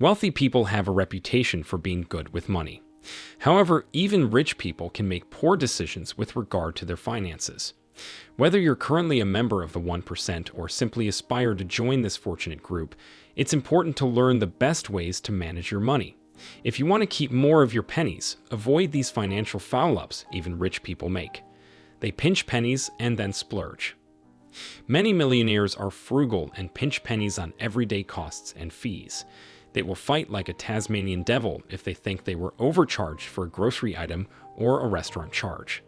Wealthy people have a reputation for being good with money. However, even rich people can make poor decisions with regard to their finances. Whether you're currently a member of the 1% or simply aspire to join this fortunate group, it's important to learn the best ways to manage your money. If you want to keep more of your pennies, avoid these financial foul-ups even rich people make. They pinch pennies and then splurge. Many millionaires are frugal and pinch pennies on everyday costs and fees. They will fight like a Tasmanian devil if they think they were overcharged for a grocery item or a restaurant charge.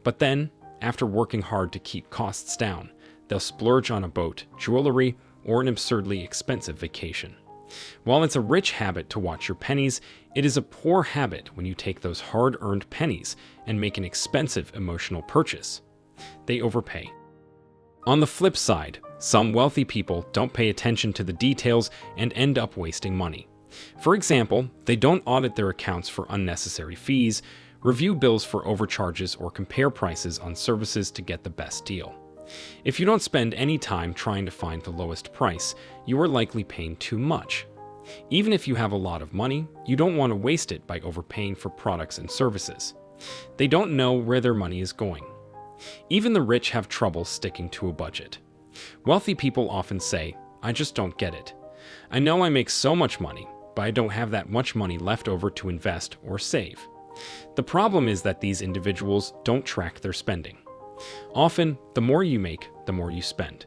But then, after working hard to keep costs down, they'll splurge on a boat, jewelry, or an absurdly expensive vacation. While it's a rich habit to watch your pennies, it is a poor habit when you take those hard-earned pennies and make an expensive emotional purchase. They overpay. On the flip side, some wealthy people don't pay attention to the details and end up wasting money. For example, they don't audit their accounts for unnecessary fees, review bills for overcharges, or compare prices on services to get the best deal. If you don't spend any time trying to find the lowest price, you are likely paying too much. Even if you have a lot of money, you don't want to waste it by overpaying for products and services. They don't know where their money is going. Even the rich have trouble sticking to a budget. Wealthy people often say, "I just don't get it. I know I make so much money, but I don't have that much money left over to invest or save." The problem is that these individuals don't track their spending. Often, the more you make, the more you spend.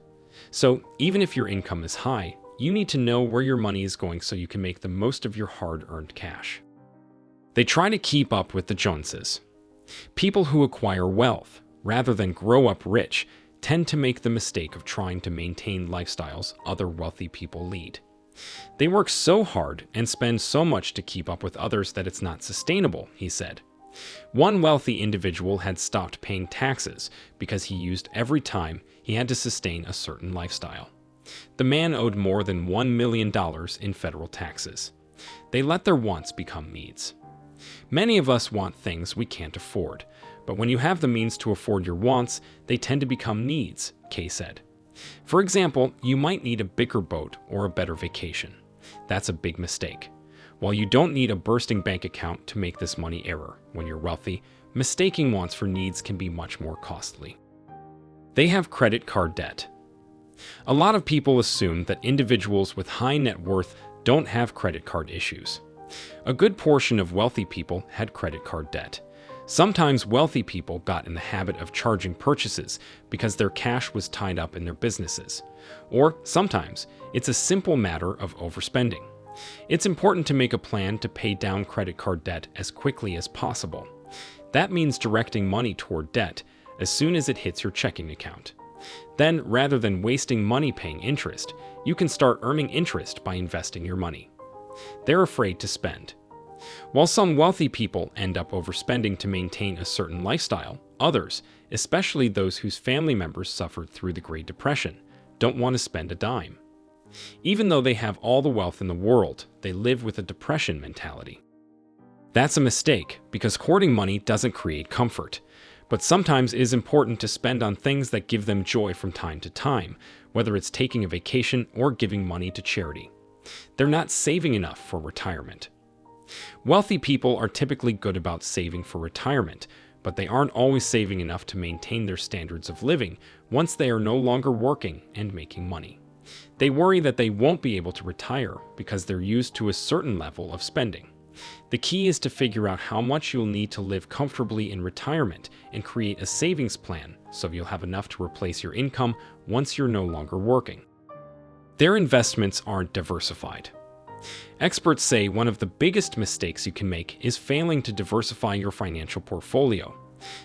So, even if your income is high, you need to know where your money is going so you can make the most of your hard-earned cash. They try to keep up with the Joneses. People who acquire wealth, rather than grow up rich, tend to make the mistake of trying to maintain lifestyles other wealthy people lead. They work so hard and spend so much to keep up with others that it's not sustainable, he said. One wealthy individual had stopped paying taxes because he used every time he had to sustain a certain lifestyle. The man owed more than $1 million in federal taxes. They let their wants become needs. Many of us want things we can't afford, but when you have the means to afford your wants, they tend to become needs, Kay said. For example, you might need a bigger boat or a better vacation. That's a big mistake. While you don't need a bursting bank account to make this money error when you're wealthy, mistaking wants for needs can be much more costly. They have credit card debt. A lot of people assume that individuals with high net worth don't have credit card issues. A good portion of wealthy people had credit card debt. Sometimes wealthy people got in the habit of charging purchases because their cash was tied up in their businesses. Or sometimes it's a simple matter of overspending. It's important to make a plan to pay down credit card debt as quickly as possible. That means directing money toward debt as soon as it hits your checking account. Then, rather than wasting money paying interest, you can start earning interest by investing your money. They're afraid to spend. While some wealthy people end up overspending to maintain a certain lifestyle, others, especially those whose family members suffered through the Great Depression, don't want to spend a dime. Even though they have all the wealth in the world, they live with a depression mentality. That's a mistake, because hoarding money doesn't create comfort. But sometimes it is important to spend on things that give them joy from time to time, whether it's taking a vacation or giving money to charity. They're not saving enough for retirement. Wealthy people are typically good about saving for retirement, but they aren't always saving enough to maintain their standards of living once they are no longer working and making money. They worry that they won't be able to retire because they're used to a certain level of spending. The key is to figure out how much you'll need to live comfortably in retirement and create a savings plan so you'll have enough to replace your income once you're no longer working. Their investments aren't diversified. Experts say one of the biggest mistakes you can make is failing to diversify your financial portfolio.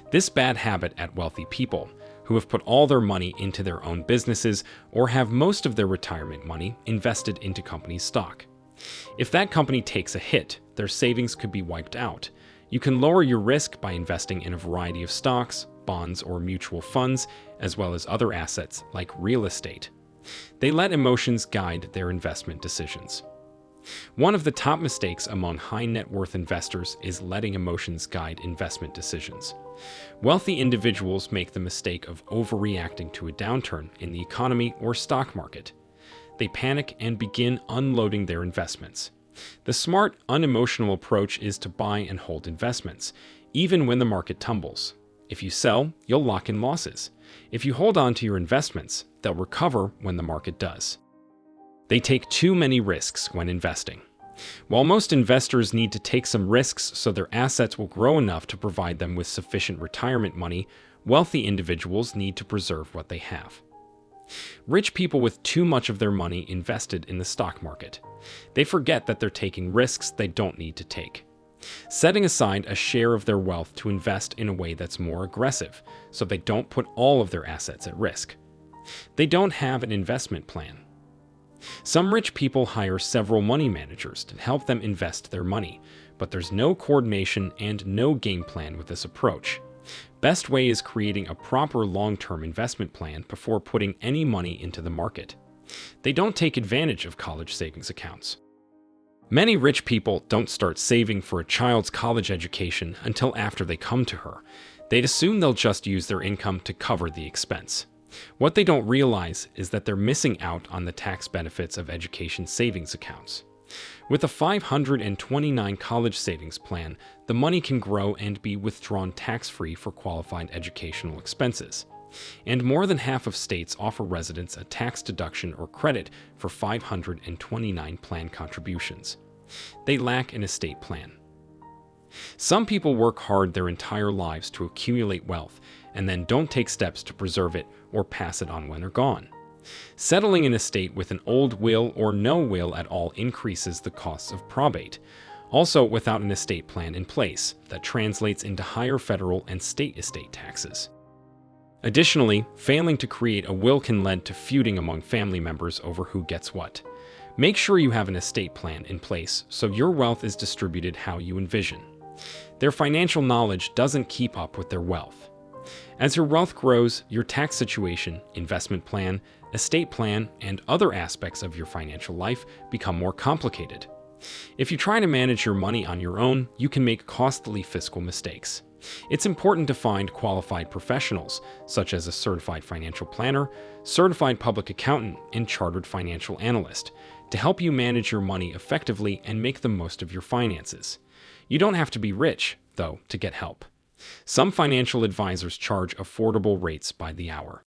This bad habit at wealthy people, who have put all their money into their own businesses or have most of their retirement money invested into company stock. If that company takes a hit, their savings could be wiped out. You can lower your risk by investing in a variety of stocks, bonds, or mutual funds, as well as other assets like real estate. They let emotions guide their investment decisions. One of the top mistakes among high net worth investors is letting emotions guide investment decisions. Wealthy individuals make the mistake of overreacting to a downturn in the economy or stock market. They panic and begin unloading their investments. The smart, unemotional approach is to buy and hold investments, even when the market tumbles. If you sell, you'll lock in losses. If you hold on to your investments, they'll recover when the market does. They take too many risks when investing. While most investors need to take some risks so their assets will grow enough to provide them with sufficient retirement money, wealthy individuals need to preserve what they have. Rich people with too much of their money invested in the stock market. They forget that they're taking risks they don't need to take. Setting aside a share of their wealth to invest in a way that's more aggressive, so they don't put all of their assets at risk. They don't have an investment plan. Some rich people hire several money managers to help them invest their money, but there's no coordination and no game plan with this approach. Best way is creating a proper long-term investment plan before putting any money into the market. They don't take advantage of college savings accounts. Many rich people don't start saving for a child's college education until after they come to her. They'd assume they'll just use their income to cover the expense. What they don't realize is that they're missing out on the tax benefits of education savings accounts. With a 529 college savings plan, the money can grow and be withdrawn tax-free for qualified educational expenses. And more than half of states offer residents a tax deduction or credit for 529 plan contributions. They lack an estate plan. Some people work hard their entire lives to accumulate wealth and then don't take steps to preserve it or pass it on when they're gone. Settling an estate with an old will or no will at all increases the costs of probate. Also, without an estate plan in place, that translates into higher federal and state estate taxes. Additionally, failing to create a will can lead to feuding among family members over who gets what. Make sure you have an estate plan in place so your wealth is distributed how you envision. Their financial knowledge doesn't keep up with their wealth. As your wealth grows, your tax situation, investment plan, estate plan, and other aspects of your financial life become more complicated. If you try to manage your money on your own, you can make costly fiscal mistakes. It's important to find qualified professionals, such as a certified financial planner, certified public accountant, and chartered financial analyst, to help you manage your money effectively and make the most of your finances. You don't have to be rich, though, to get help. Some financial advisors charge affordable rates by the hour.